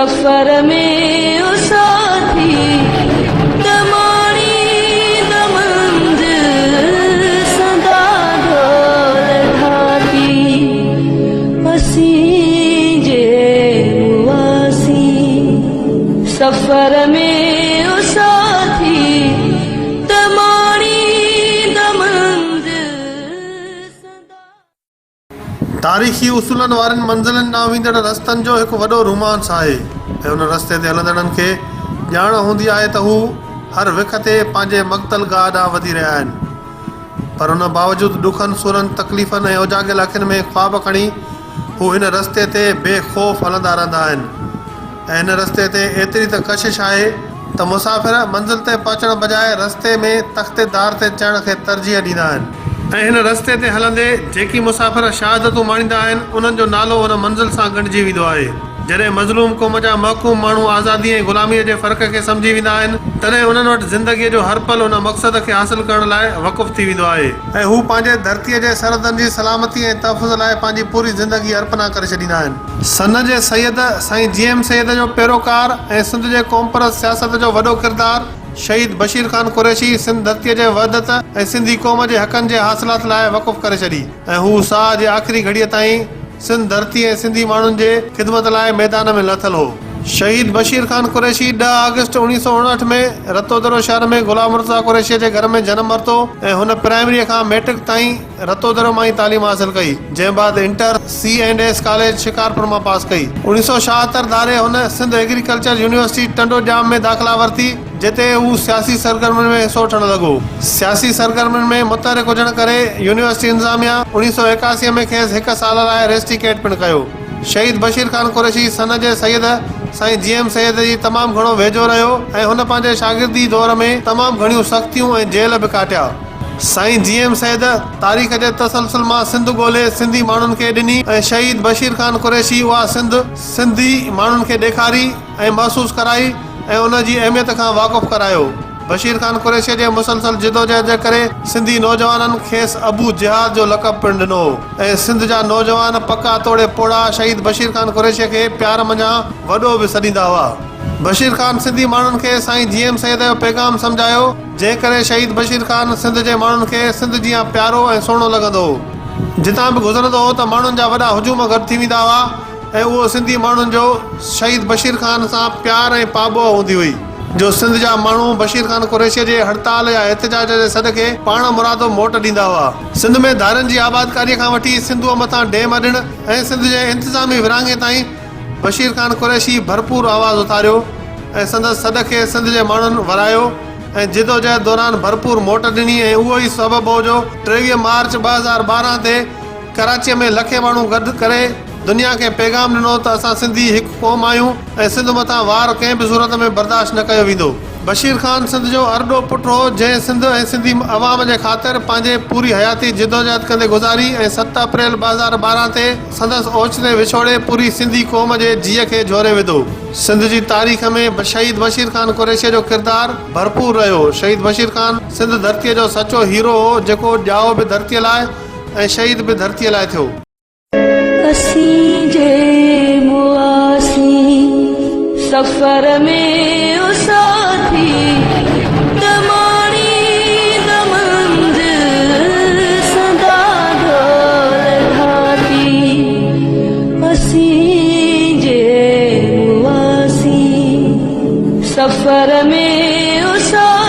सफर में ओ साथी दमाणी दमंजिल सदा ढोल ढाती असीं जे मुआसी सफर में ओ साथी दमाणी दमंजिल सदा। तारीख़ी उसूलनि वारनि मंज़िलनि ॾांहुं वेंदड़ रस्तनि जो हिकु वॾो रोमांस आहे ऐं उन रस्ते ते हलंदड़नि खे ॼाण हूंदी आहे त हू हर विख ते पंहिंजे मक़तल गाह ॾांहुं वधी रहिया आहिनि, पर उन बावजूदु ॾुखनि सुरनि तकलीफ़नि ऐं उजागियल अखियुनि में ख्वाब खणी हू हिन रस्ते ते बेखौफ़ हलंदा रहंदा आहिनि। ऐं हिन रस्ते ते एतिरी त कशिश आहे त मुसाफ़िर मंज़िल ते पहुचण बजाए रस्ते में तख़्तेदार ते चढ़ण खे तरजीह ॾींदा आहिनि। ऐं हिन रस्ते ते हलंदे जेकी मुसाफ़िर शहादतूं माणींदा आहिनि उन्हनि जो नालो हुन मंज़िल सां गॾिजी वेंदो आहे। जॾहिं मज़लूम क़ौम जा महकूम माण्हू आज़ादी ऐं ग़ुलामीअ जे फ़र्क़ खे सम्झी वेंदा आहिनि तॾहिं उन्हनि वटि ज़िंदगीअ जो हर पल उन मक़सद खे हासिल करण लाइ वक़ुफ़ थी वेंदो आहे ऐं हू पंहिंजे धरतीअ जे सरहदनि जी सलामती ऐं तहफ़ुज़ लाइ पंहिंजी पूरी ज़िंदगी अर्पना करे छॾींदा आहिनि। सन जे सैयद साईं GM सैयद जो पैरोकार ऐं सिंध जे क़ौम परस्त सियासत जो वॾो किरदारु शहीद बशीर ख़ान कुरैशी सिंध धरतीअ जे वहदत ऐं सिंधी क़ौम जे हक़नि जे हासिलात लाइ वक़ुफ़ करे छॾी ऐं हू साह जे आख़िरी घड़ीअ ताईं सिंध धरती ऐं सिंधी माण्हुनि जे ख़िदमत लाइ मैदान में लथल हो। शहीद बशीर ख़ान कुरैशी 10 अगस्त 1959 में रतोदरो शहर में ग़ुलाम मुर्तज़ा कुरैशी जे घर में जनम वरितो ऐं हुन प्राइमरी खां मैट्रिक ताईं रतोदरो मां ई तालीम हासिल कई, जंहिं बाद इंटर C&S कॉलेज शिकारपुर मां पास कई। 1976 धारे हुन सिंध एग्रीकल्चर यूनिवर्सिटी टंडो जाम में दाख़िला वरिती, जिते हू सियासी सरगर्मियुनि में हिसो वठण लॻो। सियासी सरगर्मियुनि में मुतहरिक हुजण करे यूनिवर्सिटी इंतिज़ामिया 1981 में खेसि 1 साल लाइ रेस्टिकेट पिणु कयो। शहीद बशीर ख़ान कुरैशी सन जे सैयद साईं GM सैयद जी तमामु घणो वेझो रहियो ऐं हुन पंहिंजे शागिर्दी दौर में तमामु घणियूं सख़्तियूं ऐं जेल बि काटिया। साईं GM सैयद तारीख़ जे तसलसल मां सिंध ॻोल्हे सिंधी माण्हुनि खे ॾिनी ऐं शहीद बशीर ख़ान कुरैशी उहा सिंधी माण्हुनि खे ॾेखारी ऐं महसूसु कराई ऐं उन जी अहमियत खां वाक़ुफ़ु करायो। बशीर ख़ान कुरैशी जे मुसलसल जिदोजहद जे करे सिंधी नौजवाननि खेसि अबू जिहाद जो लक़ब पिणु ॾिनो ऐं सिंध जा नौजवान पका तोड़े पोड़ा शहीद बशीर ख़ान कुरैशी खे प्यार मञा वॾो बि सॾींदा हुआ। बशीर ख़ान सिंधी माण्हुनि खे साईं GM सैयद जो पैगाम सम्झायो, जंहिं करे शहीद बशीर ख़ान सिंध जे माण्हुनि खे सिंध जीअं प्यारो ऐं सुहिणो लॻंदो हो। जितां बि गुज़रंदो हो त माण्हुनि जा वॾा हुजूम गॾु थी वेंदा हुआ ऐं उहो सिंधी माण्हुनि जो शहीद बशीर ख़ान सां प्यार ऐं पाबो हूंदी हुई जो सिंध जा माण्हू बशीर ख़ान कुरैशी जे हड़ताल या एहतजाज जे सदके पाण मुरादो मोट ॾींदा हुआ। सिंध में धारनि जी आबादकारीअ खां वठी सिंधूअ मथां डेम ॾिण ऐं सिंध जे इंतिज़ामी विरहाङे ताईं बशीर ख़ान कुरैशी भरपूर आवाज़ उथारियो ऐं संदसि सदके सिंध जे माण्हुनि वरायो ऐं जिदोजहद दौरान भरपूर मोट ॾिनी ऐं उहो ई सबबु हो जो 23 मार्च 2012 ते कराचीअ में लखे माण्हू गॾु करे दुनिया खे पैगाम ॾिनो त असां सिंधी हिकु क़ौम आहियूं ऐं सिंध मथां वार कंहिं बि सूरत में बर्दाश्त न कयो वेंदो। बशीर ख़ान सिंध जो अरडो पुटु हो जंहिं सिंध ऐं सिंधी अवाम जे ख़ातिर पंहिंजे पूरी हयाती जिदोजहद कंदे गुज़ारी ऐं 7 अप्रैल 2012 ते संदसि ओचिते विछोड़े पूरी सिंधी क़ौम जे जीअ खे जोरे विधो। सिंध जी तारीख़ में शहीद बशीर ख़ान कुरैशी जो किरदारु भरपूर रहियो। शहीद बशीर ख़ान सिंध धरतीअ जो सचो हीरो हो जेको ॼाओ बि धरतीअ लाइ ऐं शहीद बि धरतीअ लाइ थियो। असीं जे मुआसी सफर में ओ साथी दमाणी दमंजिल सदा ढोल ढाती असीं जे मुआसी सफर में ओ साथी